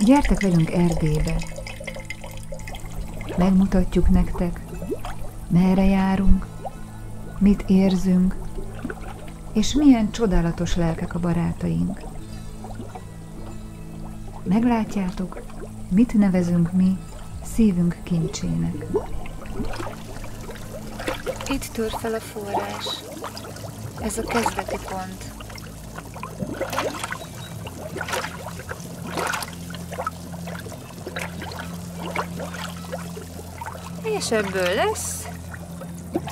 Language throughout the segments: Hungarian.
Gyertek velünk Erdélybe. Megmutatjuk nektek, merre járunk, mit érzünk, és milyen csodálatos lelkek a barátaink. Meglátjátok, mit nevezünk mi szívünk kincsének. Itt tör fel a forrás. Ez a kezdeti pont. És ebből lesz,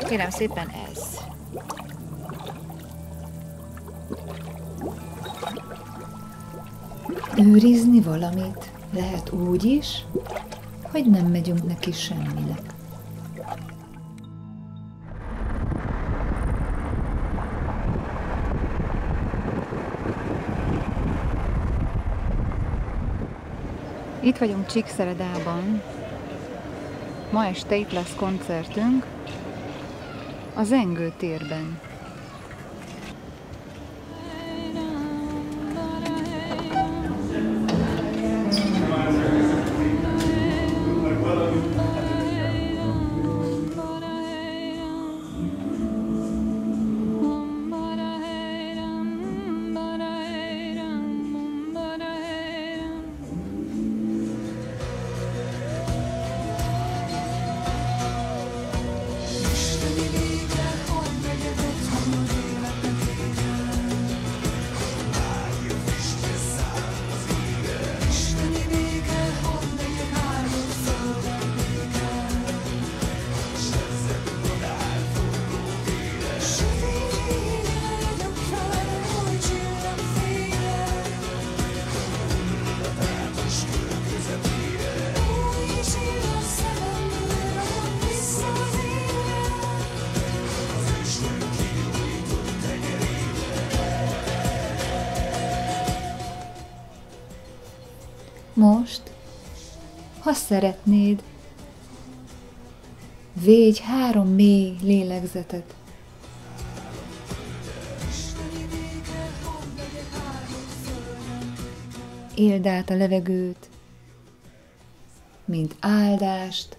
kérem szépen, ez. Őrizni valamit lehet úgy is, hogy nem megyünk neki semminek. Itt vagyunk Csíkszeredában. Ma este itt lesz koncertünk a Zengő térben. Most, ha szeretnéd, védj 3 mély lélegzetet. Éld át a levegőt, mint áldást,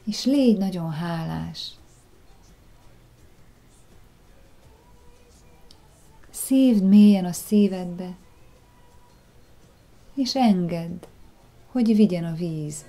és légy nagyon hálás. Szívd mélyen a szívedbe, és engedd, hogy vigyen a víz.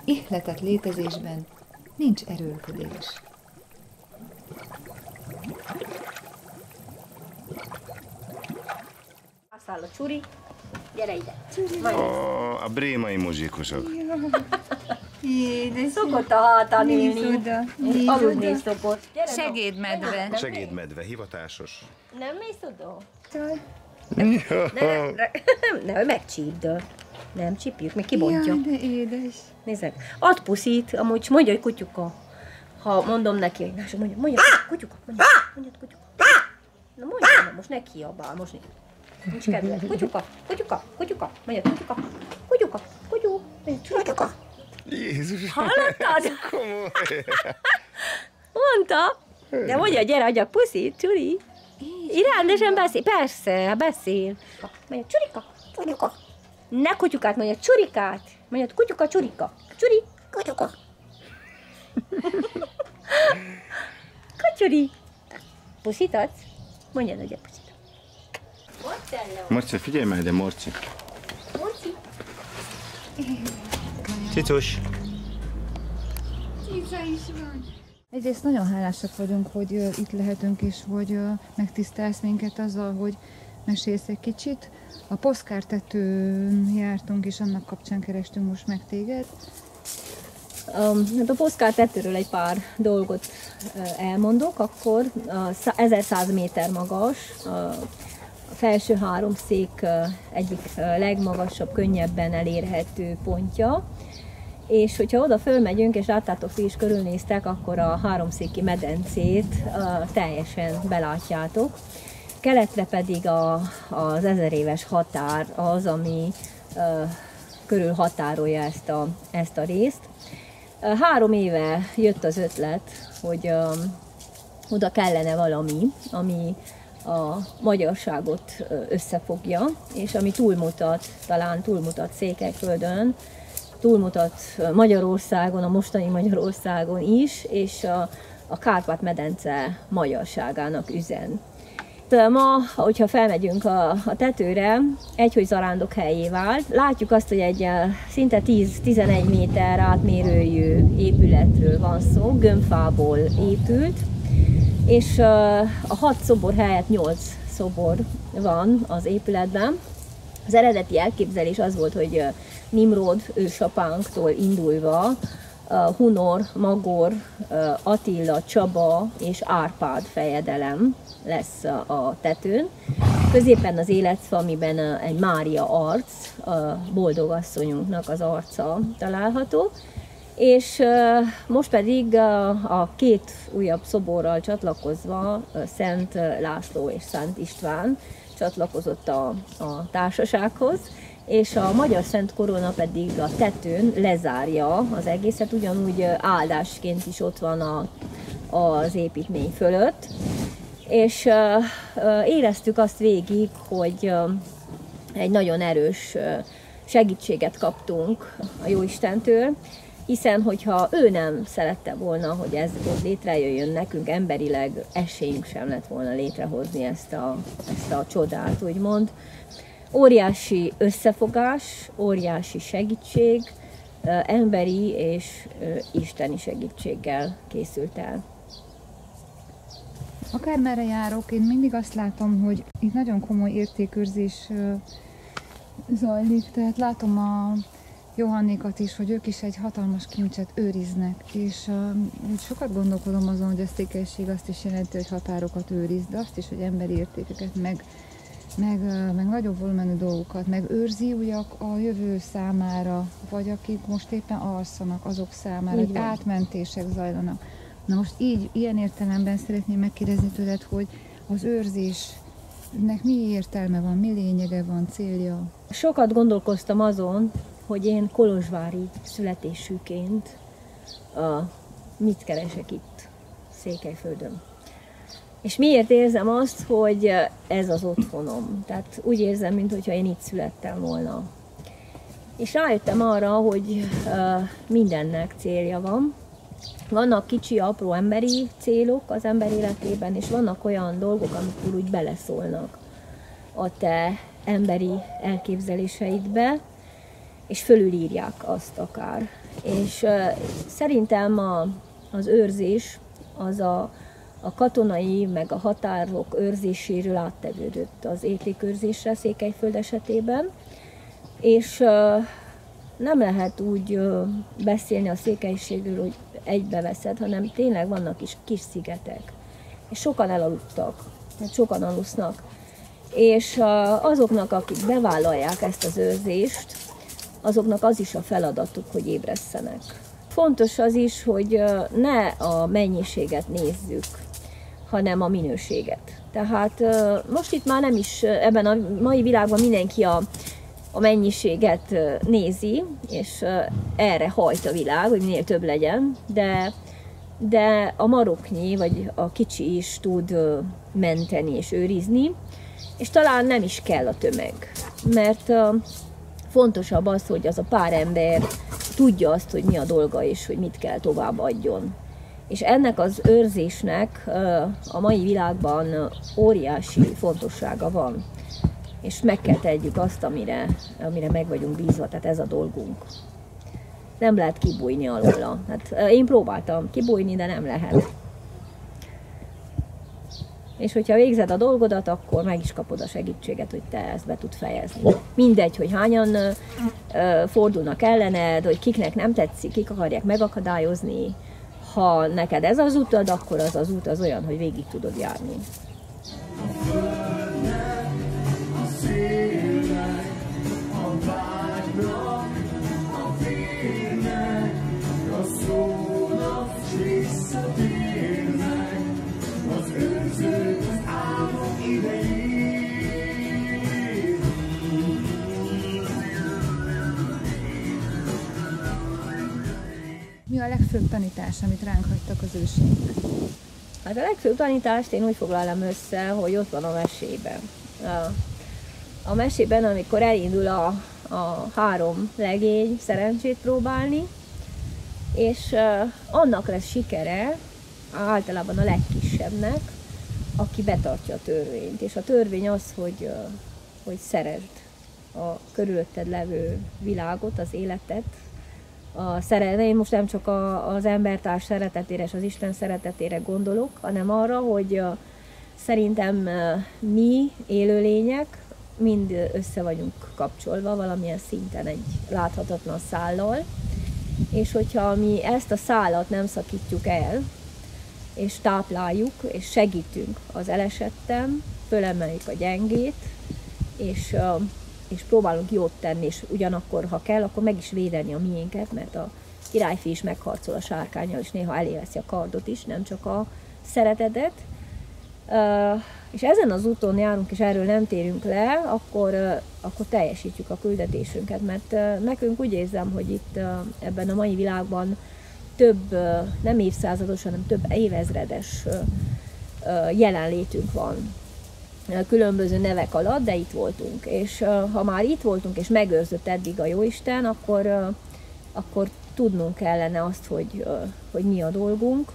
Ihletett létezésben nincs erőlködés. Száll a csuri, gyere ide. A brémai muzsikusok. Szokott a hátán ülni. Aludni szokott. Segédmedve. Segédmedve, hivatásos. Nem mész oda? Ne, megcsípd. Nem csípjük, még kibontja. Jaj, de édes. Nézzek. Ad puszit, amúgy mondja, hogy kutyuka. Ha mondom neki, hogy mondja, kutyuka, mondja kutyuka. Na mondja, most ne kiabál, most nincs kedve. Kutyuka, kutyuka, kutyuka, mondja kutyuka, kutyuka, kutyú, kutyuka. Jézus! Hallottad? Komoly! Mondta. De mondja, gyere, adjak puszit, Csuri. Rendesen beszél, persze, beszél. Mondja, Csurika, Csurika. Ne kutyukát, mondja, Csurikát. Mondja, kutyuka, Csurika. Csuri, kutyuka. Kacsuri. Puszit adsz? Mondja, adja puszit. Morci, figyelj már ide, Morci. Morci. Cicus. Cica is van. Egyrészt nagyon hálásak vagyunk, hogy itt lehetünk, és hogy megtisztelsz minket azzal, hogy mesélsz egy kicsit. A poszkártetőn jártunk, és annak kapcsán kerestünk most meg téged. A poszkártetőről egy pár dolgot elmondok, akkor 1100 méter magas, a felső háromszék egyik legmagasabb, könnyebben elérhető pontja, és hogyha oda fölmegyünk, és láttátok, ti is körülnéztek, akkor a háromszéki medencét teljesen belátjátok. Keletre pedig az 1000 éves határ az, ami körül határolja ezt a részt. 3 éve jött az ötlet, hogy oda kellene valami, ami a magyarságot összefogja, és ami talán túlmutat Székelyföldön, túlmutat Magyarországon, a mostani Magyarországon is, és a Kárpát-medence magyarságának üzen. Ma, hogyha felmegyünk a tetőre, hogy zarándok helyé vált. Látjuk azt, hogy egy szinte 10-11 méter átmérőjű épületről van szó, gömbfából épült, és a 6 szobor helyett 8 szobor van az épületben. Az eredeti elképzelés az volt, hogy Nimrod ősapánktól indulva Hunor, Magor, Attila, Csaba és Árpád fejedelem lesz a tetőn. Középen az életfa, amiben egy Mária arc, a boldogasszonyunknak az arca található. És most pedig a 2 újabb szoborral csatlakozva Szent László és Szent István csatlakozott a társasághoz, és a Magyar Szent Korona pedig a tetőn lezárja az egészet, ugyanúgy áldásként is ott van az építmény fölött. És éreztük azt végig, hogy egy nagyon erős segítséget kaptunk a Jóistentől, hiszen hogyha ő nem szerette volna, hogy ez ott létrejöjjön nekünk, emberileg esélyünk sem lett volna létrehozni ezt a csodát, úgymond. Óriási összefogás, óriási segítség, emberi és isteni segítséggel készült el. Akármerre járok, én mindig azt látom, hogy itt nagyon komoly értékőrzés zajlik, tehát látom a Johannékat is, hogy ők is egy hatalmas kincset őriznek, és sokat gondolkodom azon, hogy a székelység azt is jelenti, hogy határokat őriz, de azt is, hogy emberi értékeket, meg nagyobb volumenű dolgokat megőrzi ugye a jövő számára, vagy akik most éppen alszanak, azok számára, hogy átmentések zajlanak. Na most ilyen értelemben szeretném megkérdezni tőled, hogy az őrzésnek mi értelme van, mi lényege van, célja? Sokat gondolkoztam azon, hogy én kolozsvári születésűként mit keresek itt Székelyföldön. És miért érzem azt, hogy ez az otthonom. Tehát úgy érzem, mintha én itt születtem volna. És rájöttem arra, hogy mindennek célja van, vannak kicsi, apró emberi célok az ember életében, és vannak olyan dolgok, amikor úgy beleszólnak a te emberi elképzeléseidbe, és fölülírják azt akár. És szerintem az őrzés az a katonai, meg a határok őrzéséről áttevődött az értékőrzésre Székelyföld esetében, és nem lehet úgy beszélni a székelységről, hogy egybeveszed, hanem tényleg vannak is kis szigetek, és sokan elaludtak, sokan alusznak, és azoknak, akik bevállalják ezt az őrzést, azoknak az is a feladatuk, hogy ébresszenek. Fontos az is, hogy ne a mennyiséget nézzük, hanem a minőséget. Tehát most itt már nem is, ebben a mai világban mindenki a mennyiséget nézi, és erre hajt a világ, hogy minél több legyen, de a maroknyi, vagy a kicsi is tud menteni és őrizni, és talán nem is kell a tömeg, mert fontosabb az, hogy az a pár ember tudja azt, hogy mi a dolga, és hogy mit kell tovább adjon. És ennek az őrzésnek a mai világban óriási fontossága van. És meg kell tegyük azt, amire meg vagyunk bízva, tehát ez a dolgunk. Nem lehet kibújni alóla. Hát én próbáltam kibújni, de nem lehet. És hogyha végzed a dolgodat, akkor meg is kapod a segítséget, hogy te ezt be tud fejezni. Mindegy, hogy hányan fordulnak ellened, hogy kiknek nem tetszik, kik akarják megakadályozni. Ha neked ez az utad, akkor az út az olyan, hogy végig tudod járni. Mi a legfőbb tanítás, amit ránk hagytak az őseink? Hát a legfőbb tanítást én úgy foglalom össze, hogy ott van a mesében. A mesében, amikor elindul a 3 legény szerencsét próbálni, és annak lesz sikere, általában a legkisebbnek, aki betartja a törvényt. És a törvény az, hogy szeresd a körülötted levő világot, az életet. Én most nem csak az embertárs szeretetére és az Isten szeretetére gondolok, hanem arra, hogy szerintem mi élőlények mind össze vagyunk kapcsolva valamilyen szinten egy láthatatlan szállal, és hogyha mi ezt a szálat nem szakítjuk el, és tápláljuk, és segítünk az elesetten, fölemeljük a gyengét, és próbálunk jót tenni, és ugyanakkor, ha kell, akkor meg is védeni a miénket, mert a királyfi is megharcol a sárkánnyal, és néha eléveszi a kardot is, nem csak a szeretetet. És ezen az úton járunk, és erről nem térünk le, akkor teljesítjük a küldetésünket, mert nekünk úgy érzem, hogy itt ebben a mai világban több, nem évszázados, hanem több évezredes jelenlétünk van. Különböző nevek alatt, de itt voltunk. És ha már itt voltunk, és megőrzött eddig a Jóisten, akkor tudnunk kellene azt, hogy mi a dolgunk,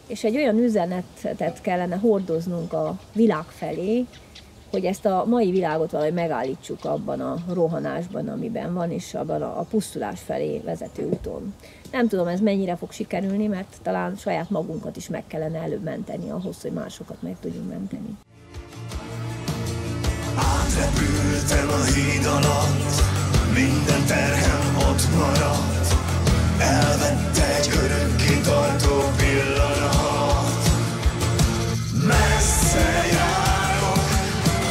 és egy olyan üzenetet kellene hordoznunk a világ felé, hogy ezt a mai világot valahogy megállítsuk abban a rohanásban, amiben van, és abban a pusztulás felé vezető úton. Nem tudom, ez mennyire fog sikerülni, mert talán saját magunkat is meg kellene előbb menteni ahhoz, hogy másokat meg tudjunk menteni. Átrepültem a híd alatt, minden terhem ott maradt, elvette egy örökké tartó pillanat. Messze járok,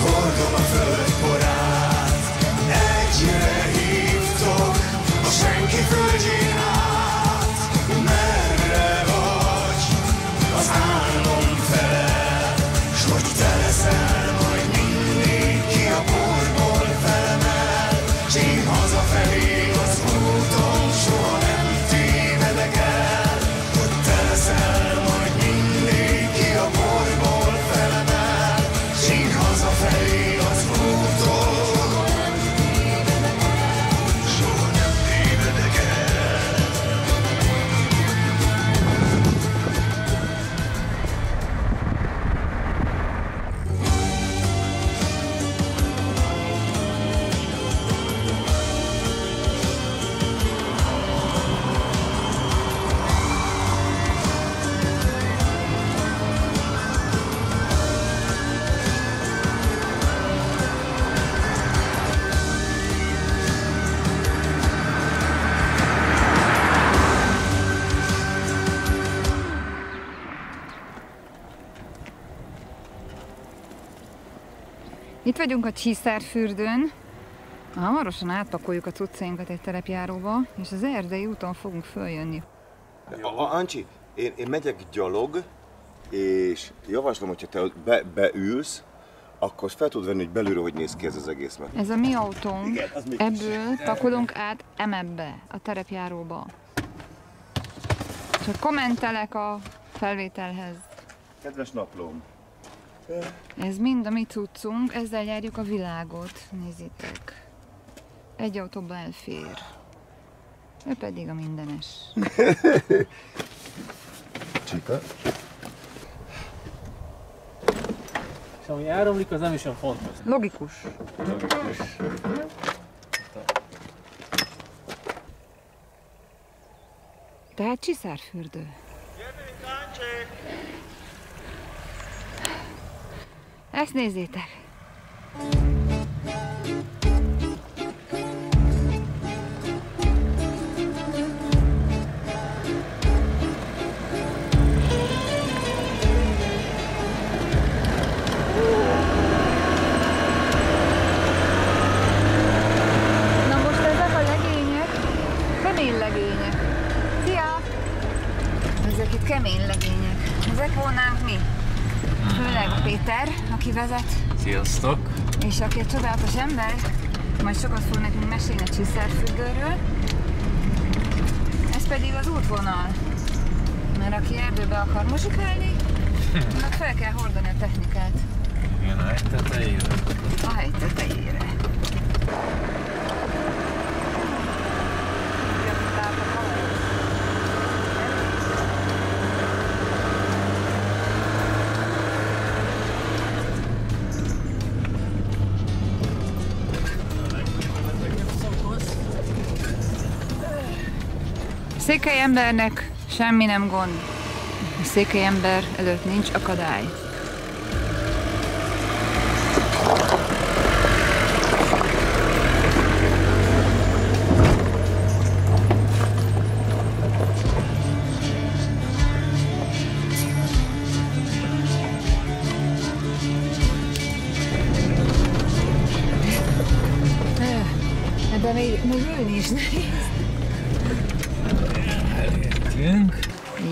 hordom a föld porát, egyre hívtok a senki földjén át. Merre vagy, az álmom felel, s hogy te leszel majd mindig, ki a porból felemel, s én hazafelé az úton soha nem tévedek el, hogy te leszel Itt vagyunk a Csiszárfürdőn. Hamarosan átpakoljuk a cuccainkat egy terepjáróba, és az Erdei úton fogunk följönni. Ancsi, én megyek gyalog, és javaslom, hogyha te beülsz, akkor fel tudod venni, hogy belülről hogy néz ki ez az egész meg. Ez a mi autónk. Igen, ebből pakolunk át emebbe, a terepjáróba. Csak kommentelek a felvételhez. Kedves naplóm! Ez mind a mi cuccunk, ezzel járjuk a világot. Nézzétek. Egy autóba elfér. Ő pedig a mindenes. Csika. És ami elromlik, az nem is olyan fontos. Logikus. Tehát Csiszárfürdő. Ezt nézzétek! Na most ezek a legények, kemény legények. Szia! Ezek itt kemény legények. Ezek volnánk mi. Főleg a Péter, aki vezet. Sziasztok! És aki egy csodálatos ember, majd sokat fog nekünk mesélni a Csiszárfürdőről. Ez pedig az útvonal. Mert aki erdőbe akar muzsikálni, annak fel kell hordani a technikát. Igen, a hegy tetejére. A hegy tetejére. Székely embernek semmi nem gond. A székely ember előtt nincs akadály. De még ülni is nehéz. Elértünk.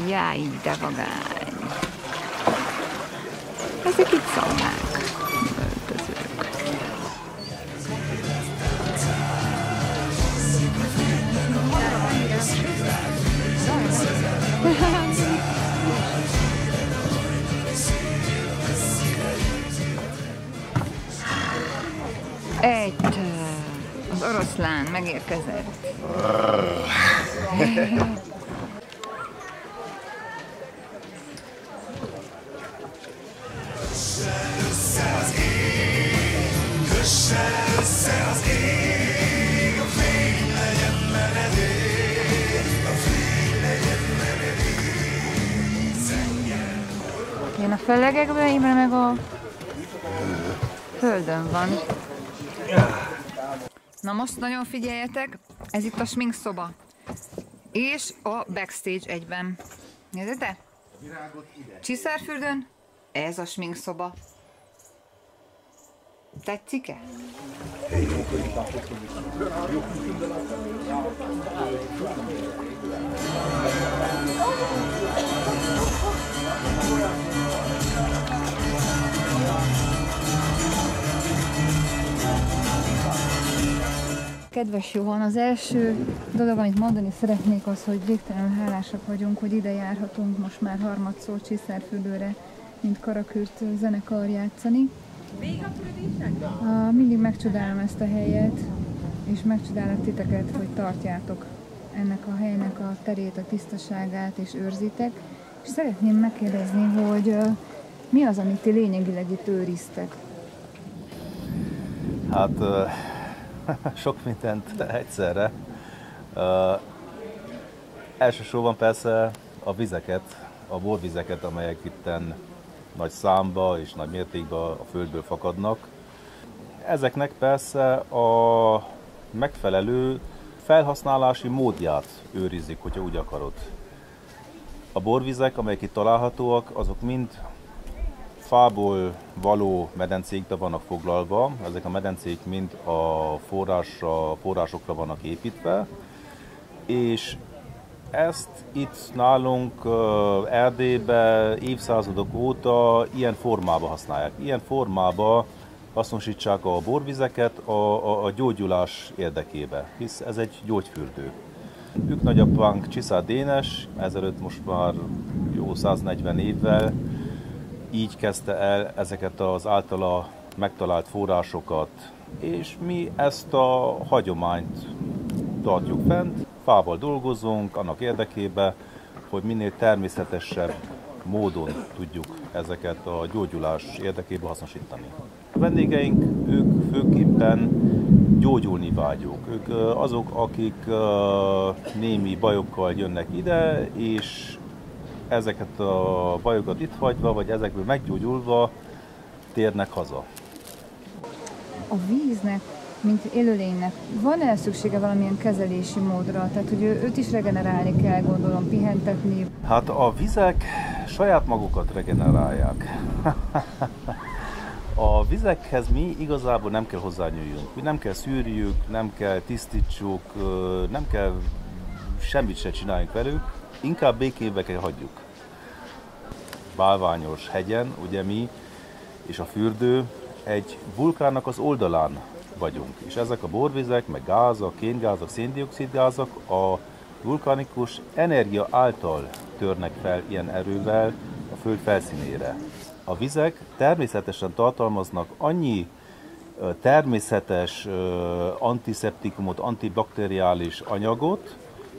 Jaj, de vagány! Ezek itt szaunák, öltözők. Az oroszlán megérkezett. Én a fellegekben, Imre meg a földön van. Na most nagyon figyeljetek, ez itt a sminkszoba. És a backstage egyben. Nézzétek? Csiszárfürdőn ez a sminkszoba. Tetszik-e? Kedves Johan, az első dolog, amit mondani szeretnék, az, hogy végtelenül hálásak vagyunk, hogy ide járhatunk most már harmadszor Csiszárfürdőre, mint Karakürt zenekar játszani. Mindig megcsodálom ezt a helyet, és megcsodálok titeket, hogy tartjátok ennek a helynek a terét, a tisztaságát, és őrzitek. És szeretném megkérdezni, hogy mi az, amit ti lényegileg itt őriztek? Hát sok mindent egyszerre. Elsősorban persze a vizeket, a borvizeket, amelyek itten nagy számba és nagy mértékben a földből fakadnak. Ezeknek persze a megfelelő felhasználási módját őrizik, hogyha úgy akarod. A borvizek, amelyek itt találhatóak, azok mind fából való medencékbe vannak foglalva, ezek a medencék mind a forrásokra vannak építve, és ezt itt nálunk Erdélyben évszázadok óta ilyen formában használják. Ilyen formában hasznosítsák a borvizeket a gyógyulás érdekébe, hisz ez egy gyógyfürdő. Ők nagyapánk Csiszár Dénes, ezelőtt most már jó 140 évvel így kezdte el ezeket az általa megtalált forrásokat, és mi ezt a hagyományt tartjuk fent, fával dolgozunk annak érdekében, hogy minél természetesebb módon tudjuk ezeket a gyógyulás érdekében hasznosítani. A vendégeink, ők főképpen gyógyulni vágyók. Ők azok, akik némi bajokkal jönnek ide, és ezeket a bajokat itt hagyva, vagy ezekből meggyógyulva térnek haza. A víznek, mint élőlénynek, van-e szüksége valamilyen kezelési módra? Tehát, hogy őt is regenerálni kell, gondolom, pihentetni? Hát a vizek saját magukat regenerálják. A vizekhez mi igazából nem kell hozzányúljunk. Mi nem kell szűrjük, nem kell tisztítsuk, nem kell semmit se csináljunk velük, inkább békébe kell hagyjuk. Bálványos hegyen, ugye mi és a fürdő egy vulkánnak az oldalán vagyunk. És ezek a borvizek, meg gázak, kéngázak, széndioxidgázak a vulkanikus energia által törnek fel ilyen erővel a föld felszínére. A vizek természetesen tartalmaznak annyi természetes antiszeptikumot, antibakteriális anyagot,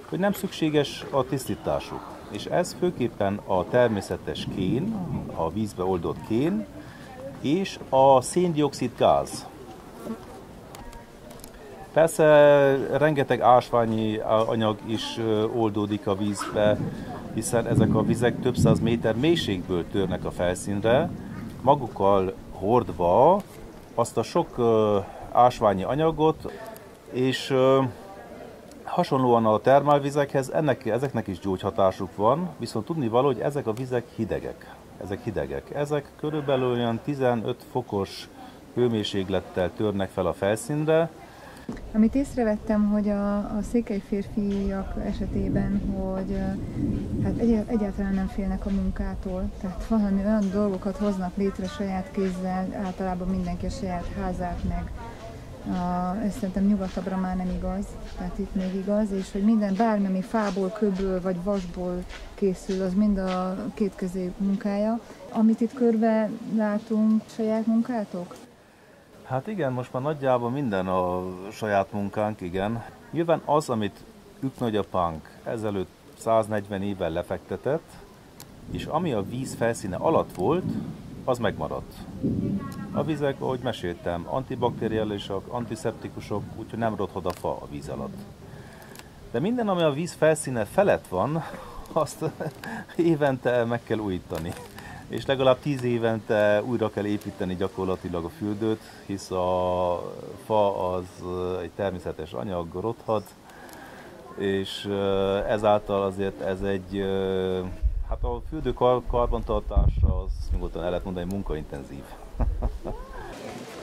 hogy nem szükséges a tisztításuk. És ez főképpen a természetes kén, a vízbe oldott kén, és a széndioxid gáz. Persze rengeteg ásványi anyag is oldódik a vízbe, hiszen ezek a vizek több száz méter mélységből törnek a felszínre, magukkal hordva azt a sok ásványi anyagot, és hasonlóan a termálvizekhez ezeknek is gyógyhatásuk van, viszont tudnivaló, hogy ezek a vizek hidegek. Ezek körülbelül olyan 15 fokos hőmérséklettel törnek fel a felszínre. Amit észrevettem, hogy a székely férfiak esetében, hogy hát egyáltalán nem félnek a munkától, tehát valami olyan dolgokat hoznak létre saját kézzel, általában mindenki a saját házát meg. Ez szerintem nyugatabbra már nem igaz, tehát itt még igaz, és hogy minden bármi, ami fából, kőből vagy vasból készül, az mind a kétkezi munkája. Amit itt körbe látunk, saját munkátok? Hát igen, most már nagyjából minden a saját munkánk, igen. Nyilván az, amit ők nagyapánk ezelőtt 140 évvel lefektetett, és ami a víz felszíne alatt volt, az megmaradt. A vizek, ahogy meséltem, antibakteriálisak, antiszeptikusok, úgyhogy nem rothad a fa a víz alatt. De minden, ami a víz felszíne felett van, azt évente meg kell újítani. És legalább 10 évente újra kell építeni gyakorlatilag a fürdőt, hisz a fa az egy természetes anyag, rothad, és ezáltal azért ez egy, hát a fürdő karbantartása az nyugodtan el lehet mondani munkaintenzív.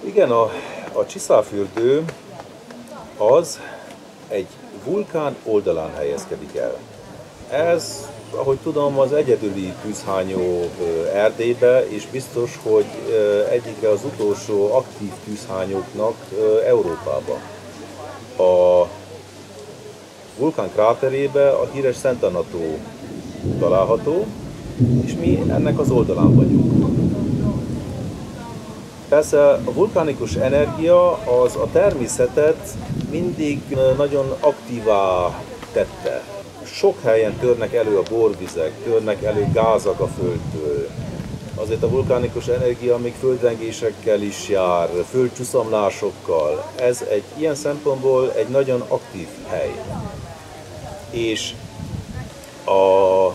Igen, a Csiszárfürdő az egy vulkán oldalán helyezkedik el. Ez, ahogy tudom, az egyedüli tűzhányó Erdélybe, és biztos, hogy egyikre az utolsó aktív tűzhányóknak Európában. A vulkán kráterébe a híres Szent Anna tó található, és mi ennek az oldalán vagyunk. Persze a vulkánikus energia az a természetet mindig nagyon aktívá tette. Sok helyen törnek elő a borvizek, törnek elő gázak a földtől. Azért a vulkánikus energia még földrengésekkel is jár, földcsúszamlásokkal. Ez egy ilyen szempontból egy nagyon aktív hely. És a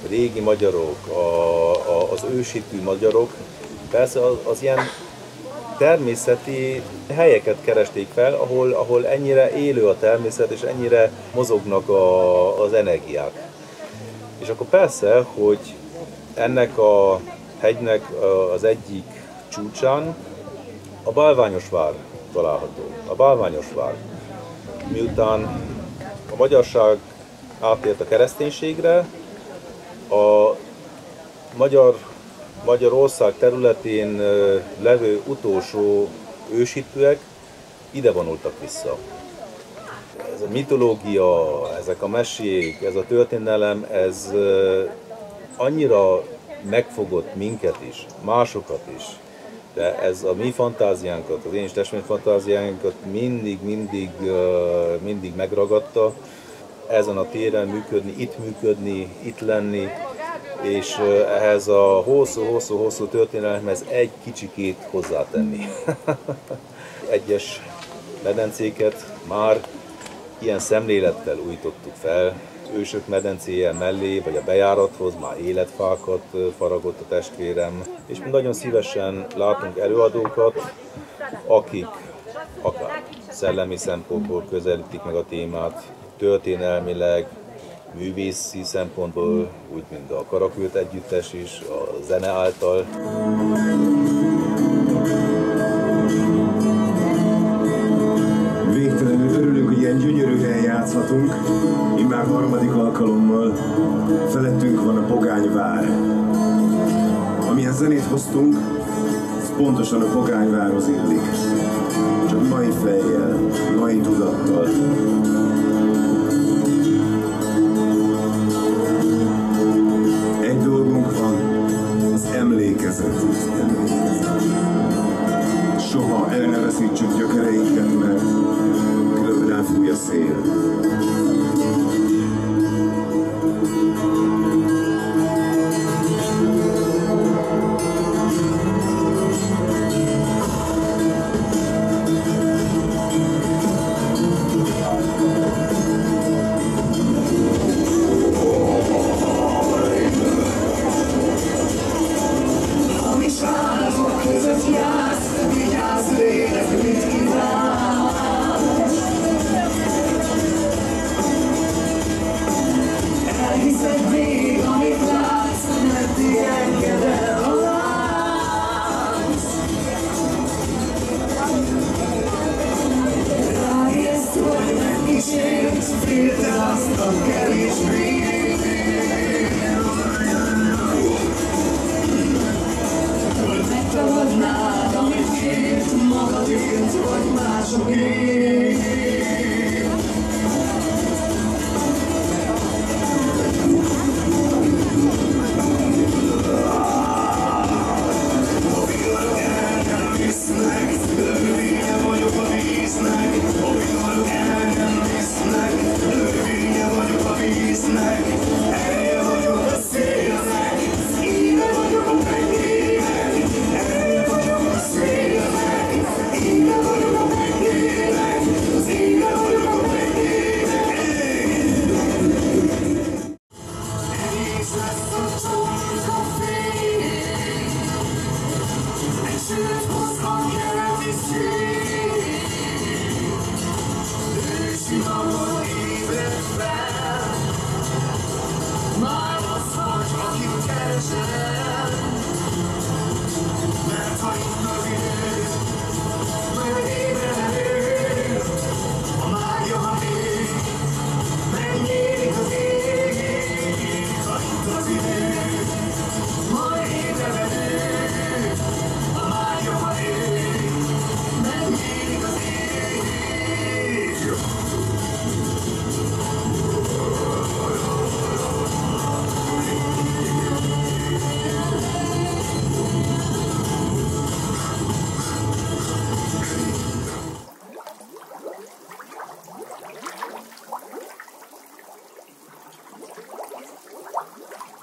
régi magyarok, az őshitű magyarok persze az ilyen természeti helyeket keresték fel, ahol ennyire élő a természet, és ennyire mozognak az energiák. És akkor persze, hogy ennek a hegynek az egyik csúcsán a Bálványos-vár található. A Bálványos-vár. Miután a magyarság átért a kereszténységre, a Magyarország területén levő utolsó őshitűek ide vonultak vissza. Ez a mitológia, ezek a mesék, ez a történelem, ez annyira megfogott minket is, másokat is, de ez a mi fantáziánkat, az én és testvérem fantáziánkat mindig megragadta. Ezen a téren működni, itt lenni, és ehhez a hosszú történelemhez egy kicsikét hozzátenni. Egyes medencéket már ilyen szemlélettel újítottuk fel. Ősök medencéje mellé, vagy a bejárathoz már életfákat faragott a testvérem, és mi nagyon szívesen látunk előadókat, akik akár szellemi szempontból közelítik meg a témát, történelmileg, művészi szempontból, úgy mint a Karakült együttes is, a zene által. Végtelenül örülünk, hogy ilyen gyönyörű helyen játszhatunk. Immár harmadik alkalommal felettünk van a Pogányvár. Amilyen zenét hoztunk, ez pontosan a Pogányvárhoz illik. Csak mai fejjel, mai tudattal. Egy dolgunk van, az emlékezet. Soha el ne veszítsük gyökereinket, mert különben elfúj a szél.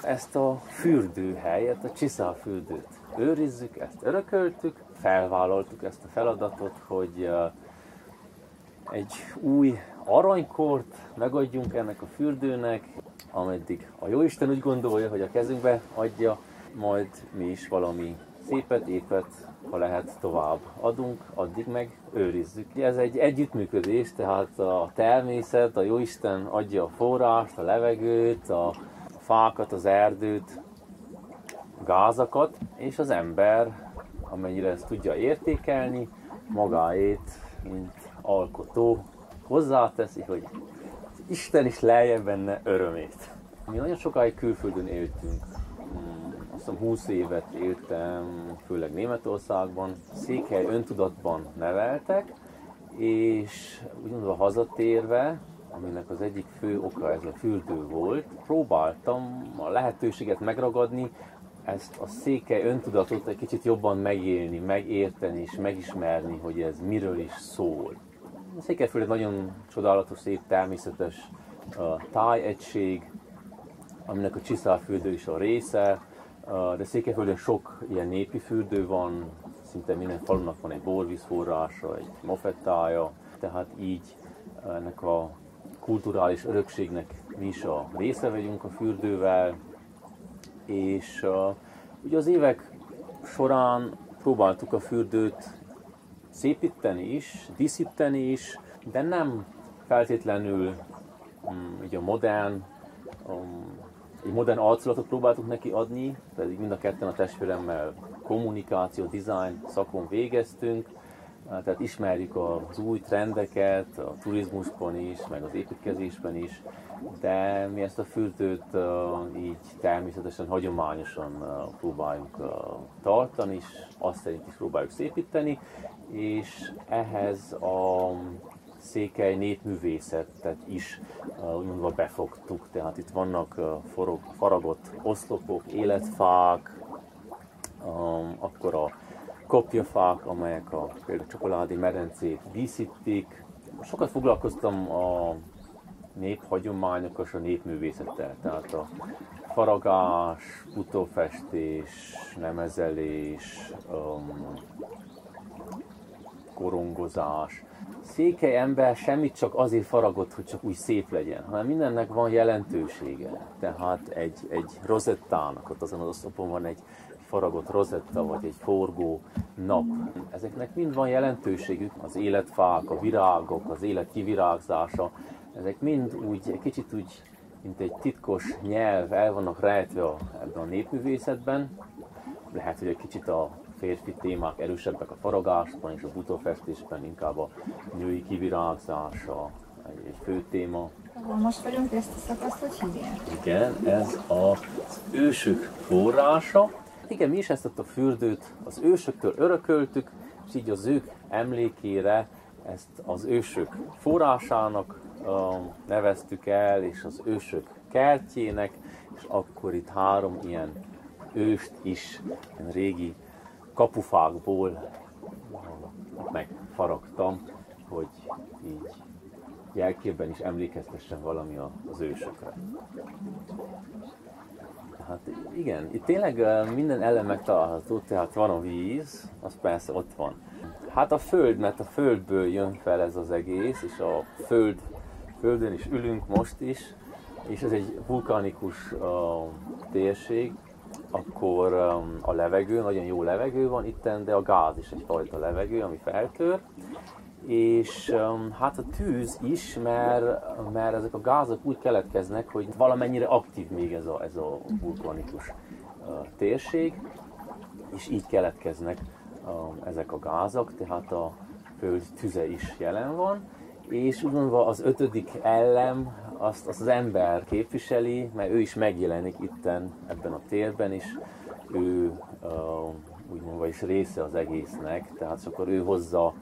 Ezt a fürdőhelyet, a Csiszalfürdőt őrizzük, ezt örököltük, felvállaltuk ezt a feladatot, hogy egy új aranykort megadjunk ennek a fürdőnek, ameddig a Jóisten úgy gondolja, hogy a kezünkbe adja, majd mi is valami szépet, épet, ha lehet, tovább adunk, addig meg őrizzük. Ez egy együttműködés, tehát a természet, a Jóisten adja a forrást, a levegőt, a fákat, az erdőt, a gázakat, és az ember, amennyire ezt tudja értékelni, magáét, mint alkotó, hozzáteszi, hogy Isten is lelje benne örömét. Mi nagyon sokáig külföldön éltünk. Azt hiszem 20 évet éltem, főleg Németországban. Székely öntudatban neveltek, és úgymond hazatérve, aminek az egyik fő oka ez a fürdő volt, próbáltam a lehetőséget megragadni, ezt a székely öntudatot egy kicsit jobban megélni, megérteni és megismerni, hogy ez miről is szól. A Székelyföld egy nagyon csodálatos, szép, természetes tájegység, aminek a Csiszár-fürdő is a része, de Székelyföldön sok ilyen népi fürdő van, szinte minden falunak van egy borvízforrása, egy mofettája, tehát így ennek a kulturális örökségnek mi is a része vagyunk a fürdővel, és ugye az évek során próbáltuk a fürdőt szépíteni is, díszíteni is, de nem feltétlenül ugye egy modern arculatot próbáltuk neki adni, pedig mind a ketten a testvéremmel kommunikáció, design szakon végeztünk, tehát ismerjük az új trendeket, a turizmusban is, meg az építkezésben is, de mi ezt a fürdőt így természetesen, hagyományosan próbáljuk tartani, és azt szerint is próbáljuk szépíteni, és ehhez a székely népművészetet is úgymond befogtuk, tehát itt vannak faragott oszlopok, életfák, akkor a kopjafák, amelyek például a csokoládé medencét díszítik. Sokat foglalkoztam a néphagyományokkal és a népművészettel, tehát a faragás, utófestés, nemezelés, korongozás. Székely ember semmit csak azért faragott, hogy csak úgy szép legyen, hanem mindennek van jelentősége. Tehát egy rozettának, ott azon az oszlopon van egy faragott rozetta, vagy egy forgó nap. Ezeknek mind van jelentőségük, az életfák, a virágok, az élet kivirágzása, ezek mind úgy, egy kicsit úgy, mint egy titkos nyelv el vannak rejtve ebben a népművészetben. Lehet, hogy egy kicsit a férfi témák erősebbek a faragásban és a butófestésben, inkább a női kivirágzása egy fő téma. Ahol most vagyunk, ezt a szakaszt hogy hívják? Igen, ez az ősök forrása. Igen, mi is ezt a fürdőt az ősöktől örököltük, és így az ők emlékére ezt az ősök forrásának neveztük el, és az ősök kertjének, és akkor itt 3 ilyen őst is, ilyen régi kapufákból megfaragtam, hogy így jelképben is emlékeztessen valami az ősökre. Hát igen, itt tényleg minden elem megtalálható, tehát van a víz, az persze ott van. Hát a föld, mert a földből jön fel ez az egész, és a földön is ülünk most is, és ez egy vulkanikus térség, akkor a levegő, nagyon jó levegő van itten, de a gáz is egyfajta levegő, ami feltör. És hát a tűz is, mert ezek a gázok úgy keletkeznek, hogy valamennyire aktív még ez a vulkanikus térség, és így keletkeznek ezek a gázok, tehát a föld tüze is jelen van, és úgymond az 5. elem azt az ember képviseli, mert ő is megjelenik itten ebben a térben, és ő úgymond is része az egésznek, tehát akkor ő hozza,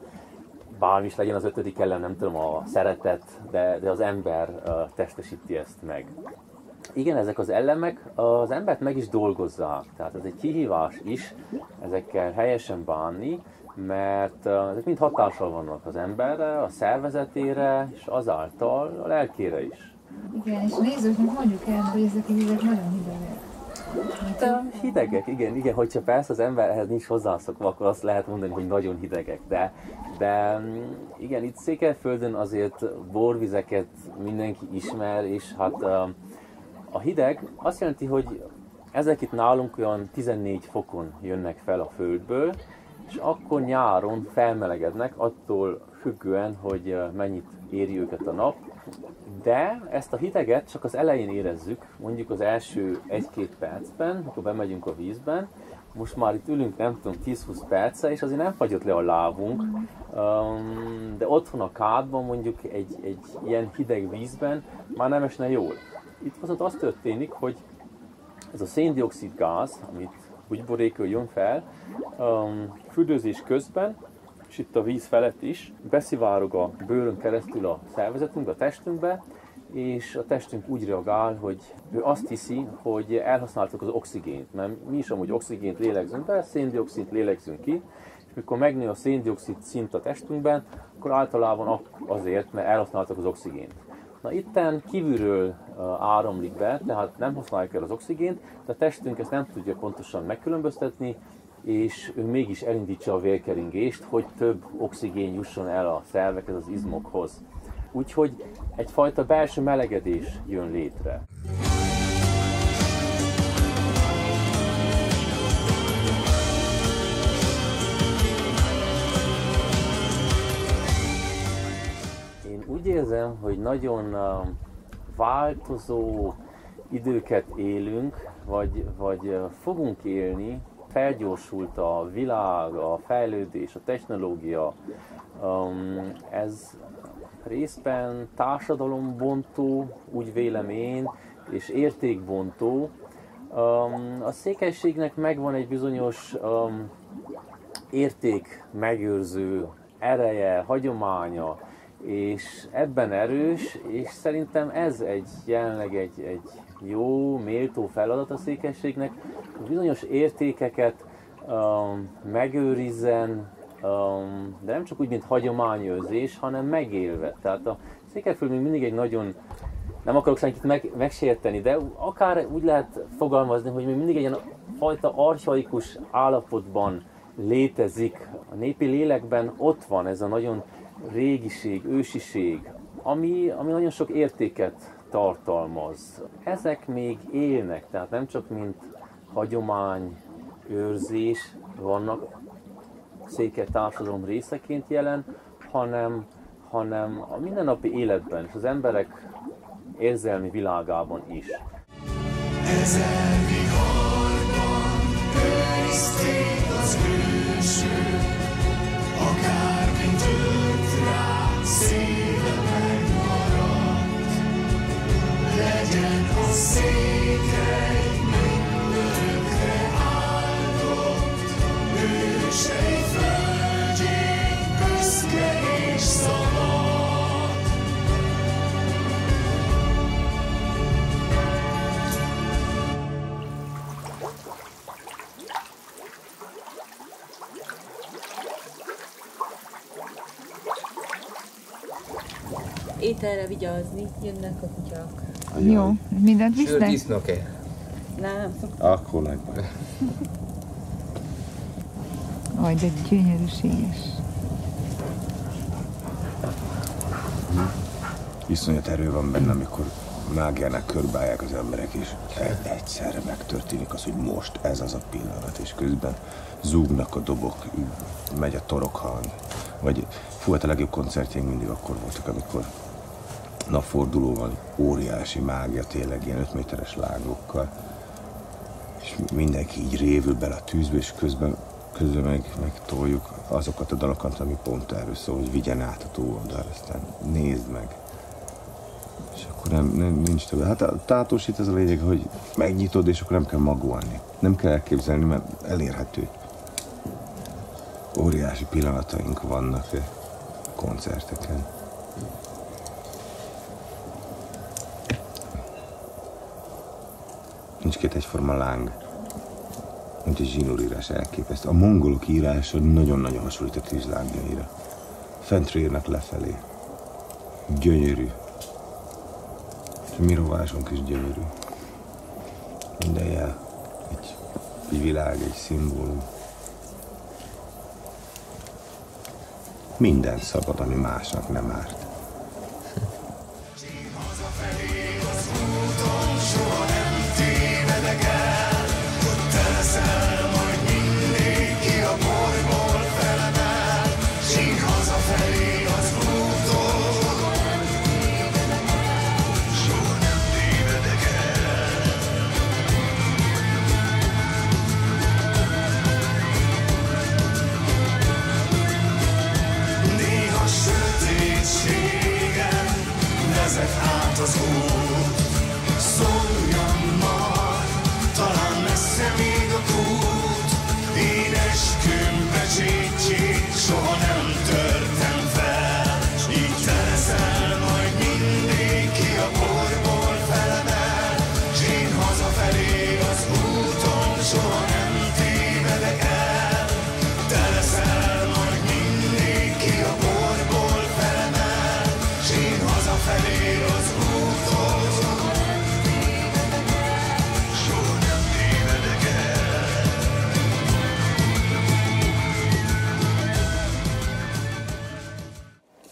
bármi is legyen az 5. elem, nem tudom, a szeretet, de az ember testesíti ezt meg. Igen, ezek az elemek az embert meg is dolgozzák, tehát ez egy kihívás is ezekkel helyesen bánni, mert ezek mind hatással vannak az emberre, a szervezetére, és azáltal a lelkére is. Igen, és nézőknek mondjuk el, hogy ezek a hidegek nagyon hidegek. Hidegek, igen, hogyha persze az ember ehhez nincs hozzászokva, akkor azt lehet mondani, hogy nagyon hidegek, de igen, itt Székelyföldön azért borvizeket mindenki ismer, és hát a hideg azt jelenti, hogy ezek itt nálunk olyan 14 fokon jönnek fel a földből, és akkor nyáron felmelegednek, attól függően, hogy mennyit éri őket a nap. De ezt a hideget csak az elején érezzük, mondjuk az első 1-2 percben, amikor bemegyünk a vízben. Most már itt ülünk, nem tudom, 10-20 perce, és azért nem fagyott le a lábunk, de otthon a kádban mondjuk egy ilyen hideg vízben már nem esne jól. Itt viszont az történik, hogy ez a szén-dioxid gáz, amit bugyborékból jön fel, fürdőzés közben, és itt a víz felett is, beszivárog a bőrön keresztül a szervezetünkbe, a testünkbe, és a testünk úgy reagál, hogy ő azt hiszi, hogy elhasználtuk az oxigént, mert mi is amúgy oxigént lélegzünk be, szén-dioxid lélegzünk ki, és mikor megnő a szén-dioxid szint a testünkben, akkor általában azért, mert elhasználtuk az oxigént. Na itten kívülről áramlik be, tehát nem használjuk el az oxigént, de a testünk ezt nem tudja pontosan megkülönböztetni, és ő mégis elindítsa a vérkeringést, hogy több oxigén jusson el a szervekhez, az izmokhoz. Úgyhogy egyfajta belső melegedés jön létre. Én úgy érzem, hogy nagyon változó időket élünk, vagy fogunk élni. Felgyorsult a világ, a fejlődés, a technológia. Ez részben társadalombontó, úgy vélem én, és értékbontó. A székelységnek megvan egy bizonyos értékmegőrző ereje, hagyománya, és ebben erős, és szerintem ez jelenleg egy jó, méltó feladat a székelységnek, hogy bizonyos értékeket megőrizzen, de nem csak úgy, mint hagyományőrzés, hanem megélve. Tehát a Székelyföld még mindig egy nagyon, nem akarok senkit megsérteni, de akár úgy lehet fogalmazni, hogy még mindig egy ilyen fajta archaikus állapotban létezik. A népi lélekben ott van ez a nagyon régiség, ősiség, ami nagyon sok értéket tartalmaz. Ezek még élnek, tehát nem csak mint hagyományőrzés vannak székely társadalom részeként jelen, hanem a mindennapi életben és az emberek érzelmi világában is. Ezer viharban őrizték az külső, akármi tört rá, szíve megmaradt. Legyen a székely mindörökre áldott, ősei földjén büszke és szabad. Ételre vigyázni, jönnek a kutyák. Jó, mindent visznek? Disznók-e? Nem, Akkor nagy baj. Aj, de gyönyörűséges. Iszonyat erő van benne, amikor mágiának körbálják az emberek, és egyszerre megtörténik az, hogy most ez az a pillanat, és közben zúgnak a dobok, megy a torokhang. Vagy a legjobb koncertjeink mindig akkor voltak, amikor napfordulóval, óriási mágia, tényleg ilyen 5 méteres lángókkal, és mindenki így révül bele a tűzbe, és közben meg toljuk azokat a dalokat, ami pont erről szól, hogy vigyen át a túloldal, aztán nézd meg. És akkor nincs több. Hát a tátósít ez a lényeg, hogy megnyitod, és akkor nem kell magolni. Nem kell elképzelni, mert elérhető. Óriási pillanataink vannak a koncerteken. Nincs két egyforma láng, mint egy zsinórírás elképesztő. A mongolok írása nagyon-nagyon hasonlít a tűzlángjaira. Fentről írnak lefelé. Gyönyörű. És a mi rovásunk is gyönyörű. Minden jel. Egy világ, egy szimbólum. Minden szabad, ami másnak nem árt. Hogy te leszel majd mindig ki a bolyból.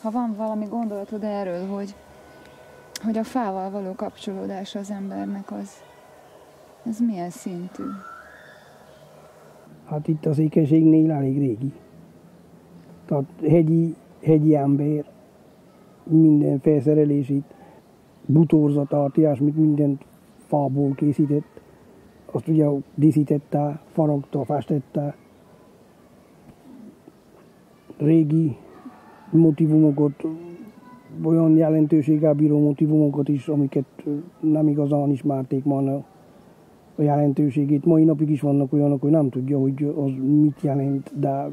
ha van valami gondolatod erről, hogy a fával való kapcsolódás az embernek az milyen szintű? Hát itt a Székelységnél elég régi. Tehát hegyi ember minden felszerelését, butorzatát, ilyesmit mindent fából készített. Azt ugye díszítette, faragta, festette. Régi motivumokat, olyan jelentőséggel bíró motivumokat is, amiket nem igazán ismerték már a jelentőségét. Mai napig is vannak olyanok, hogy nem tudja, hogy az mit jelent, de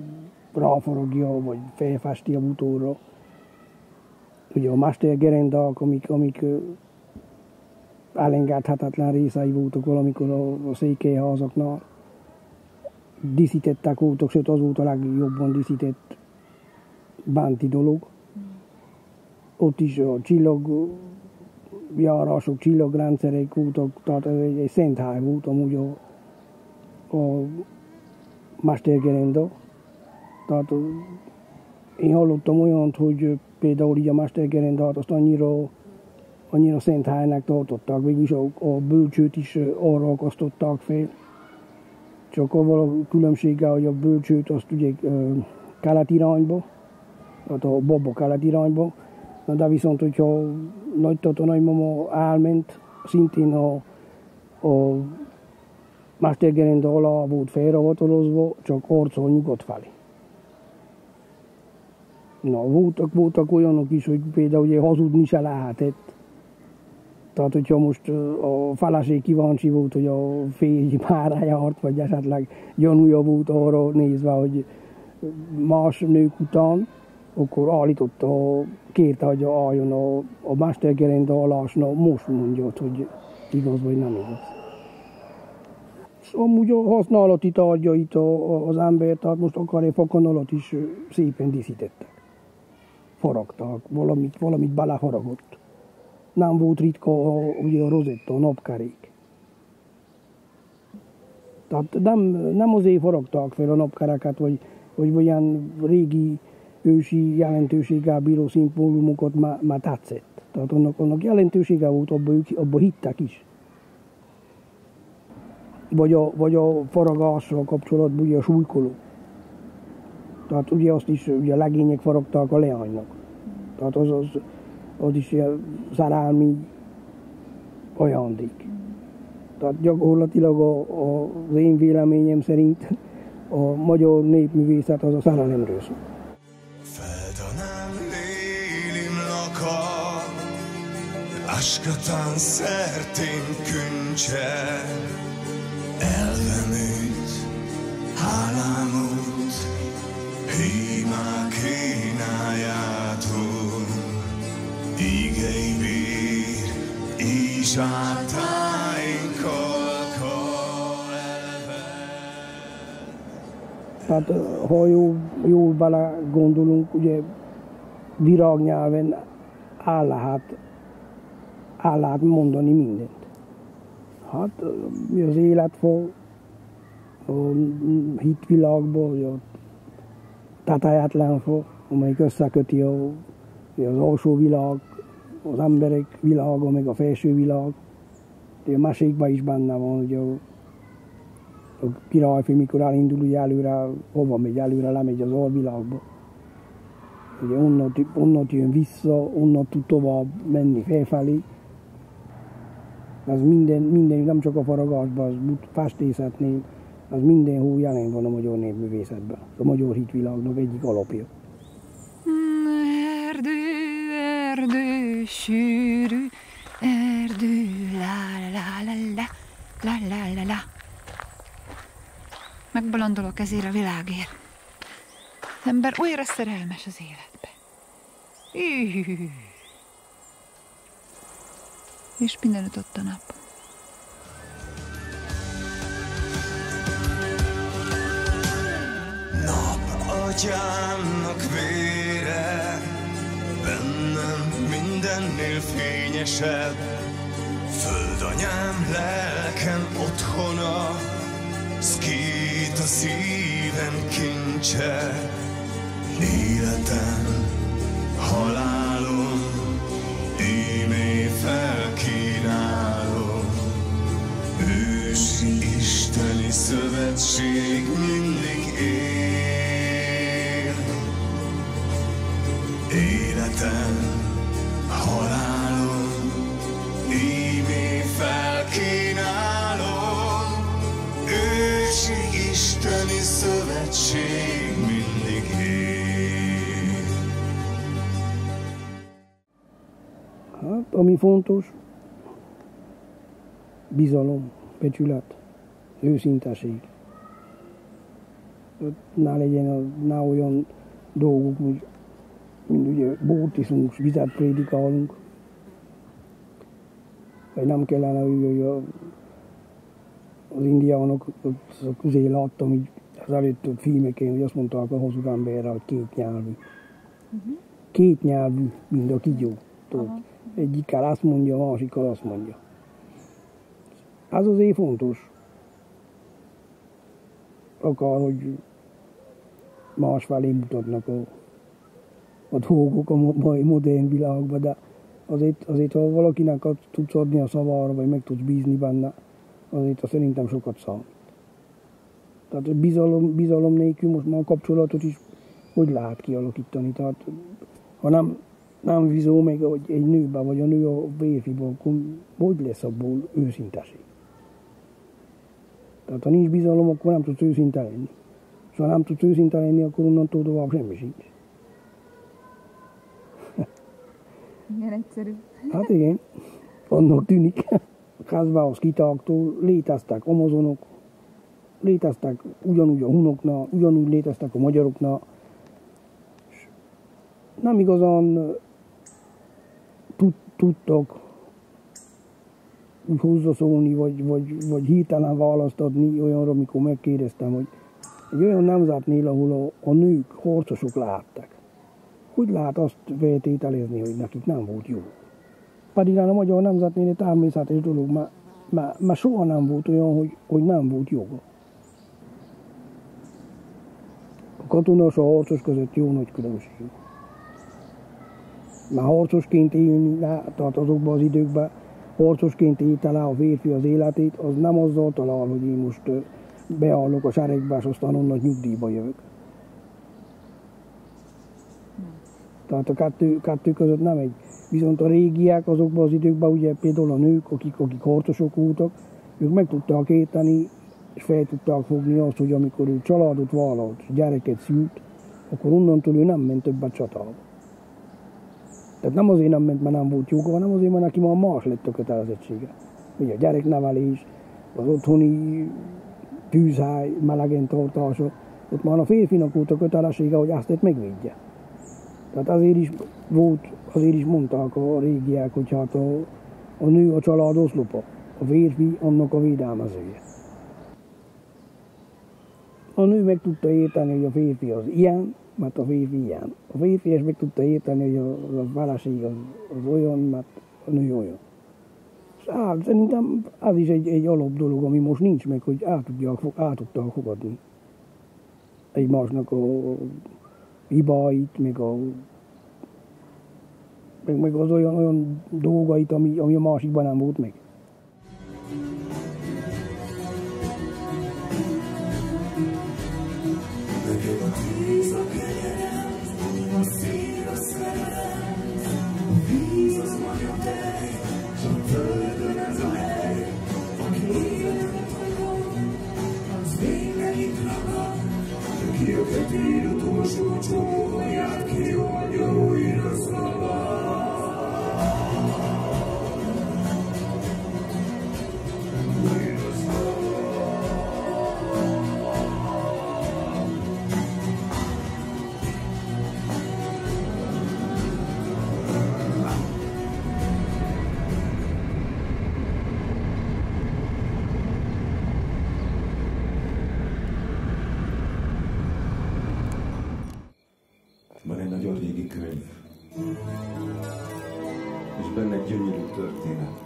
ráfaragja, vagy felfesti a bútorra. Ugye a mestergerendák, amik elengedhetetlen részei voltak valamikor a székelyházaknál. Díszítettek voltak, sőt az volt a legjobban díszített bánti dolog. Ott is a csillagjárások, csillagrendszerek voltak, tehát ez egy szent hely volt amúgy a mestergerenda. Tehát én hallottam olyant, hogy például így a mestergerendát azt annyira szent helynek tartották, végülis a bölcsőt is arra akasztották fel. Csak avval a különbséggel, hogy a bölcsőt azt ugye kelet irányba, tehát a baba kelet irányba, de viszont, hogyha nagytata, nagymama elment, szintén a mestergerenda alá volt felrahatalozva, csak arccal nyugat felé. Na, voltak olyanok is, hogy például ugye hazudni se lehetett. Tehát, hogyha most a feleség kíváncsi volt, hogy a férj már járt, vagy esetleg gyanúja volt arra nézve, hogy más nők után, akkor állította, kérte, hogy álljon a mestergerenda alá, most mondja, hogy igaz vagy nem igaz. És amúgy a használati tárgyait az ember, tehát most akár egy fakanalat is szépen díszítettek. Faragtak, valamit belefaragott. Nem volt ritka ugye a rozetta, a napkerék. Tehát nem azért faragták fel a napkereket, vagy olyan régi ősi jelentőséggel bíró szimbólumokat már tetszett. Tehát annak jelentősége volt, abban hittek is. Vagy a faragással kapcsolatban ugye a súlykoló. Tehát ugye azt is ugye a legények faragták a leánynak. Tehát az is szerelmi ajándék. Tehát gyakorlatilag az én véleményem szerint a magyar népművészet az a szerelemről szól. Feldanám lélim lakar, askatán szertén küncse, elvemült, hálámút, hímá kínájától, ígei bír, ízsátáinkkal elve. Tehát ha jól bele gondolunk, ugye virágnyelven el lehet mondani mindent. Hát mi az életfa, a hitvilágban, a tetejetlenfa, amelyik összeköti az alsó világ, az emberek világa, meg a felső világ. A mesékben is benne van, hogy a királyfi, mikor elindul ugye előre, hova megy előre, lemegy az alvilágba. Ugye onnan jön vissza, onnan tud tovább menni felfelé. Ez minden, nem csak a faragásban, az festészetnél, az mindenhol jelen van a magyar népművészetben. A magyar hitvilágnak egyik alapja. Erdő, sűrű, erdő, la la la la, la la la la. Megbolondolok ezért a világért. Az ember újra szerelmes az életbe. És mindenütt ott a nap. Nap atyámnak vére, bennem mindennél fényesebb. Földanyám lelkem otthona, szkít a szívem kincse. Életem halálom, ímé felkínálom. Ősi isteni szövetség mindig él. Életem, halálom, ímé felkínálom. Ősi isteni szövetség mindig él. Hát, ami fontos, bizalom, becsület, őszinteség. Ne olyan dolgok, mint ugye bort iszunk, vizet prédikálunk. Vagy nem kellene, hogy az indiánok közé láttam így az előtt filmeken, hogy azt mondták a hazug emberre, hogy kétnyelvű. Kétnyelvű, mint a kígyó. Egyikkel azt mondja, a másikkal azt mondja. Ez azért fontos. Akár, hogy másfelé mutatnak a dolgok a modern világban, de azért ha valakinek tudsz adni a szavára, vagy meg tudsz bízni benne, azért szerintem sokat számít. Tehát a bizalom nélkül most már a kapcsolatot is hogy lehet kialakítani. Tehát ha nem bízol meg egy nőben, vagy a nő a férfiban, akkor hogy lesz abból őszinteség? Tehát ha nincs bizalom, akkor nem tudsz őszinte lenni. És ha nem tudsz őszinte lenni, akkor onnantól tovább semmi sincs. Milyen egyszerű. Hát igen, annak tűnik. A Kázbához kitáktól léteztek amazonok, léteztek ugyanúgy a hunoknál, ugyanúgy léteztek a magyaroknál. Nem igazán tudtak úgy hozzászólni, vagy hirtelen választ adni olyanra, amikor megkérdeztem, hogy egy olyan nemzetnél, ahol a nők harcosok lehettek. Hogy lehet azt feltételezni, hogy nekik nem volt jó? Pedig a magyar nemzetnél egy természetes dolog, mert soha nem volt olyan, hogy nem volt joga. A katona és a harcos között jó nagy különbség. Mert harcosként élni, tehát azokban az időkben harcosként élte le a férfi az életét, az nem azzal talál, hogy én most beállok a seregbe, és aztán onnan nyugdíjba jövök. Tehát a kettő között nem egy. Viszont a régiek azokban az időkben, ugye például a nők, akik harcosok voltak, ők meg tudták érteni, és fel tudták fogni azt, hogy amikor ő családot vállalt, és gyereket szült, akkor onnantól ő nem ment többet csatába. Tehát nem azért nem ment, mert nem volt joga, hanem azért, mert neki már más lett a kötelezettsége. Ugye a gyereknevelés, az otthoni tűzhely, melegen tartása, ott már a férfinak volt a kötelessége, hogy azt megvédje. Tehát azért is mondták a régiek, hogy hát a nő a család oszlopa, a férfi annak a védelmezője. A nő meg tudta érteni, hogy a férfi az ilyen, mert a férfi ilyen. A férfi is meg tudta érteni, hogy a feleség az olyan, mert a nő olyan. Hát, szerintem ez is egy alap dolog, ami most nincs meg, hogy el tudták fogadni egymásnak a hibáit, meg az olyan dolgait, ami a másikban nem volt meg. Van egy nagyon régi könyv, és benne egy gyönyörű történet,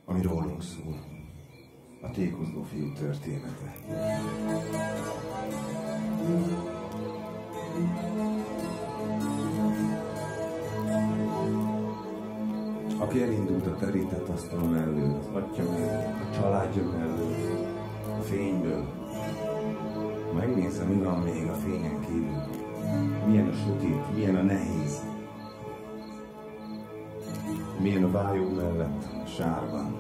ami rólunk szól. A tékozló fiú története. aki elindult a terített asztal mellől, az atya mellől, a családja mellől, a fényből. Megnézem, mi van még a fényen kívül. Milyen a sötét, milyen a nehéz. Milyen a vályog mellett, a sárban.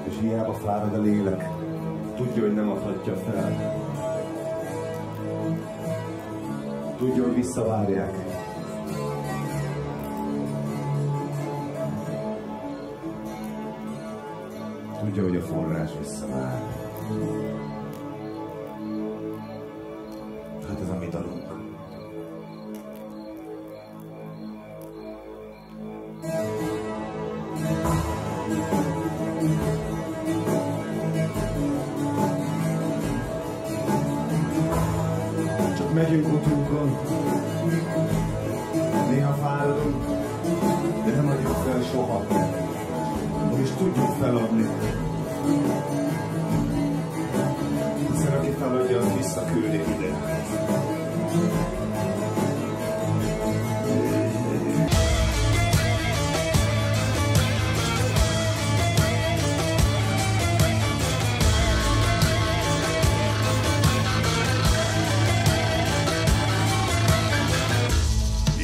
És hiába fárad a lélek, tudja, hogy nem adhatja fel. Tudja, hogy visszavárják. Tudja, hogy a forrás visszavár. Hát ez a mi dalunk. Csak megyünk utunkon. Néha fáradunk, de nem adjuk fel soha. És tudjuk feladni. Hiszen aki feladja, az visszaküldi ide.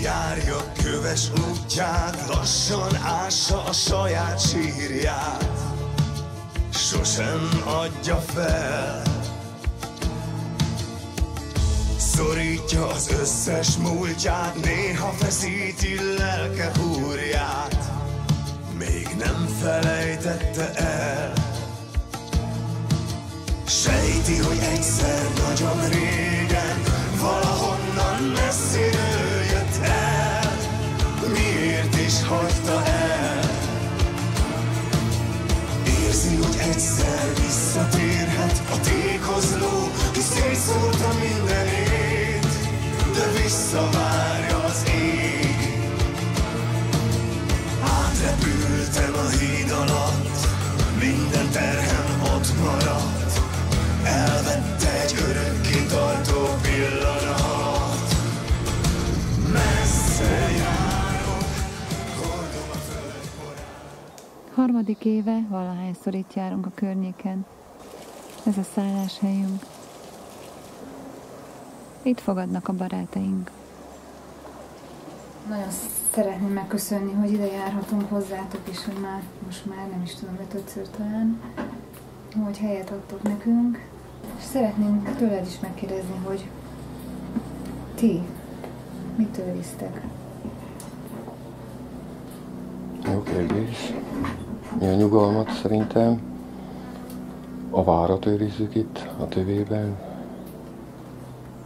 Járja köves útját, lassan ássa a saját sírját, sosem adja fel. Szorítja az összes múltját, néha feszíti lelke húrját, még nem felejtette el. Sejti, hogy egyszer nagyon régen valahonnan messziről jött el. Miért is hagyta el? Érzi, hogy egyszer visszatérhet a tékozló, ki szétszórta mindenét, de visszavárja az ég. Átrepültem a híd alatt, minden terhem ott maradt, elvette egy örökké tartó pillanat. Messze járok, hordom a föld porát. Harmadik éve valahányszor itt járunk a környéken. Ez a szálláshelyünk. Itt fogadnak a barátaink. Nagyon szeretném megköszönni, hogy ide járhatunk hozzátok is, hogy most már nem is tudom, ötödször talán, hogy helyet adtok nekünk. És szeretnénk tőled is megkérdezni, hogy ti mit őriztek? Jó kérdés. Mi a nyugalmat szerintem? A várat őrizzük itt a tövében,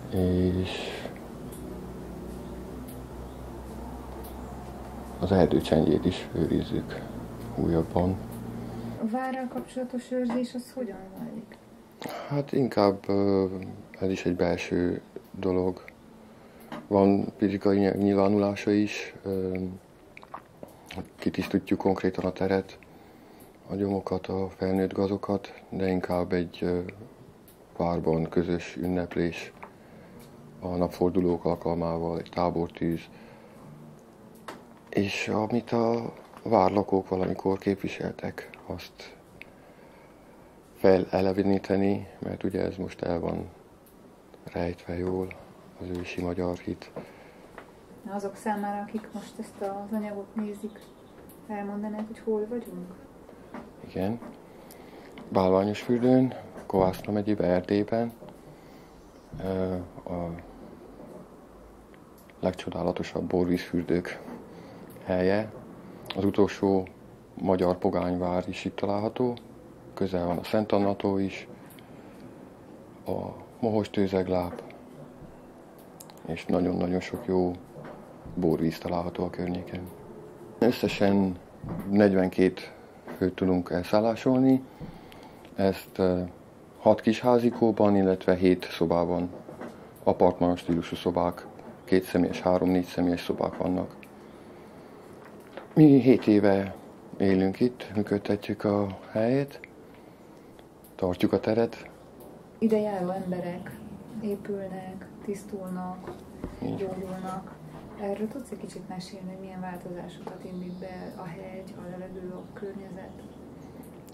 és az erdő csendjét is őrizzük újabban. A várral kapcsolatos őrzés az hogyan válik? Hát inkább ez is egy belső dolog. Van fizikai nyilvánulása is, kitisztítjuk konkrétan a teret, a gyomokat, a felnőtt gazokat, de inkább egy várban közös ünneplés, a napfordulók alkalmával, egy tábortűz, és amit a várlakók valamikor képviseltek, azt feleleveníteni, mert ugye ez most el van rejtve jól, az ősi magyar hit. Azok számára, akik most ezt az anyagot nézik, elmondanád, hogy hol vagyunk? Igen. Bálványosfürdőn, Kovászna megyében, Erdélyben. A legcsodálatosabb borvízfürdők helye. Az utolsó magyar pogányvár is itt található. Közel van a Szent Anna-tó is, a Mohos-tőzegláp, és nagyon-nagyon sok jó borvíz található a környéken. Összesen 42 főt tudunk elszállásolni, ezt 6 kis házikóban, illetve 7 szobában, apartmanos stílusú szobák, 2 személyes, 3-4 személyes szobák vannak. Mi 7 éve élünk itt, működtetjük a helyet, tartjuk a teret. ide járó emberek épülnek, tisztulnak, gyógyulnak. Erről tudsz egy kicsit mesélni, hogy milyen változásokat indít be a hegy, a levegő, a környezet?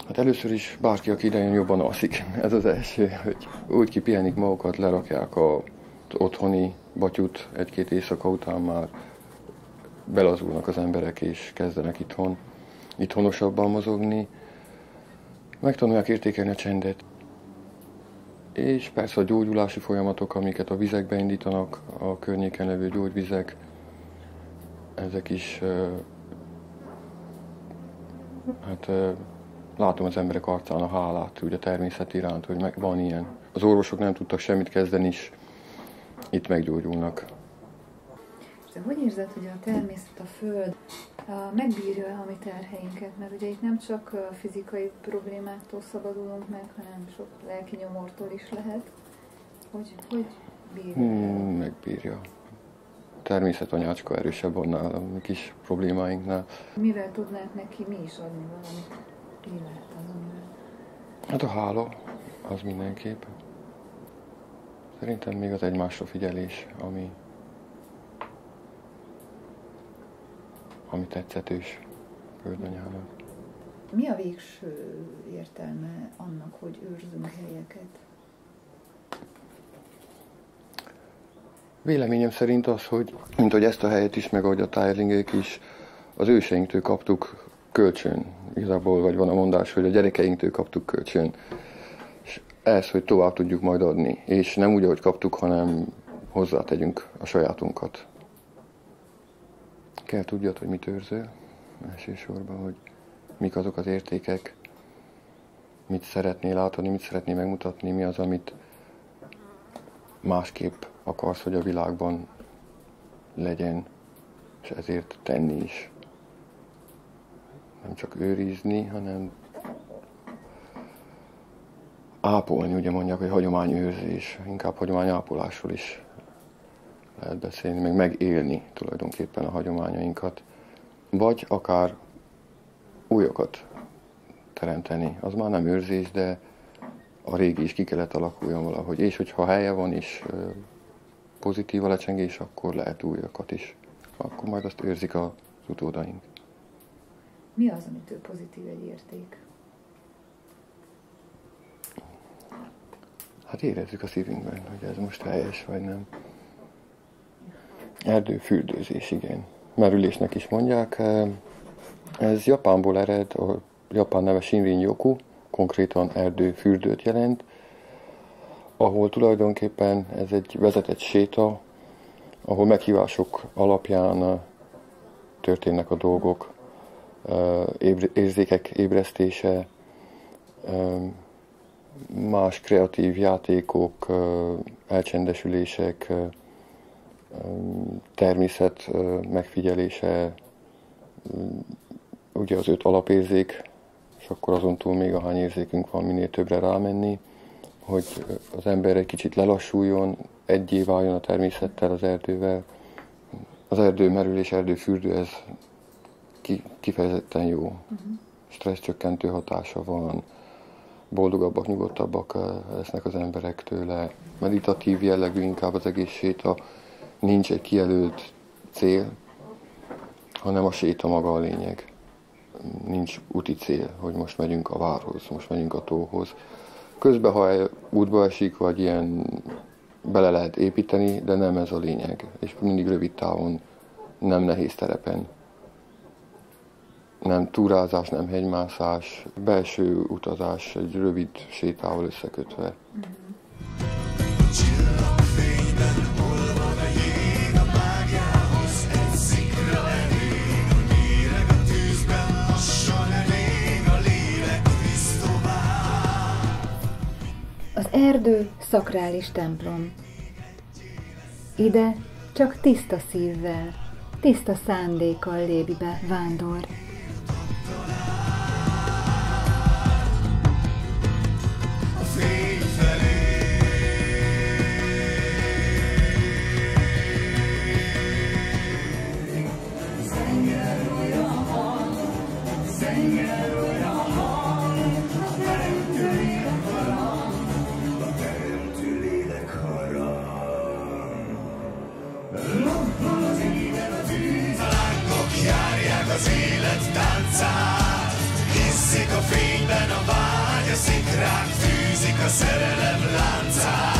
Hát először is bárki, aki idejön, jobban alszik. Ez az első, hogy úgy kipihenik magukat, lerakják az otthoni batyut, egy-két éjszaka után már belazulnak az emberek, és kezdenek itthonosabban mozogni. Megtanulják értékelni a csendet. És persze a gyógyulási folyamatok, amiket a vizekbe indítanak, a környéken levő gyógyvizek, ezek is, látom az emberek arcán a hálát, úgy a természet iránt, hogy van ilyen. Az orvosok nem tudtak semmit kezdeni, és itt meggyógyulnak. De hogy érzed, hogy a természet, a föld megbírja a mi terheinket? Mert ugye itt nem csak fizikai problémáktól szabadulunk meg, hanem sok lelki nyomortól is lehet. Hogy bírja? Megbírja. A természet anyácska erősebb annál, a mi kis problémáinknál. Mivel tudnánk neki mi is adni valamit? Mi lehet az, amivel? Hát a hála, az mindenképp. Szerintem még az egymásra figyelés, ami tetszetős földanyának. Mi a végső értelme annak, hogy őrzünk helyeket? Véleményem szerint az, hogy mint hogy ezt a helyet is, meg ahogy a tájlingék is, az őseinktől kaptuk kölcsön. Igazából vagy van a mondás, hogy a gyerekeinktől kaptuk kölcsön. És ez, hogy tovább tudjuk majd adni. És nem úgy, ahogy kaptuk, hanem hozzátegyünk a sajátunkat. Kell tudjad, hogy mit őrzöl, elsősorban, hogy mik azok az értékek, mit szeretnél átadni, mit szeretnél megmutatni, mi az, amit másképp akarsz, hogy a világban legyen, és ezért tenni is. Nem csak őrizni, hanem ápolni, ugye mondják, hogy hagyományőrzés, inkább hagyományápolásról is lehet beszélni, meg megélni tulajdonképpen a hagyományainkat, vagy akár újakat teremteni. Az már nem őrzés, de a régi is ki kellett alakuljon valahogy. És hogyha helye van is pozitív a lecsengés, akkor lehet újakat is. Akkor majd azt őrzik az utódaink. Mi az, amitől pozitív egy érték? Hát érezzük a szívünkben, hogy ez most helyes vagy nem. Erdőfürdőzés, igen. Merülésnek is mondják. Ez Japánból ered, a japán neve Shinrin-yoku, konkrétan erdőfürdőt jelent, ahol tulajdonképpen ez egy vezetett séta, ahol meghívások alapján történnek a dolgok, érzékek ébresztése, más kreatív játékok, elcsendesülések, természet megfigyelése, ugye az 5 alapérzék, és akkor azon túl még ahány érzékünk van, minél többre rámenni, hogy az ember egy kicsit lelassuljon, egyé váljon a természettel, az erdővel. Az erdőmerülés, erdőfürdő, ez kifejezetten jó. Stresszcsökkentő hatása van, boldogabbak, nyugodtabbak lesznek az emberek tőle. Meditatív jellegű inkább az egész séta, nincs egy kijelölt cél, hanem a séta maga a lényeg. Nincs úti cél, hogy most megyünk a várhoz, most megyünk a tóhoz. Közben, ha útba esik, vagy ilyen bele lehet építeni, de nem ez a lényeg. És mindig rövid távon, nem nehéz terepen. Nem túrázás, nem hegymászás, belső utazás, egy rövid sétával összekötve. Az erdő szakrális templom. Ide csak tiszta szívvel, tiszta szándékkal lép be vándor. Lobban az égen a tűz, a lángok járják az élet táncát. Hiszik a fényben a vágy, a szikrák fűzik a szerelem láncát.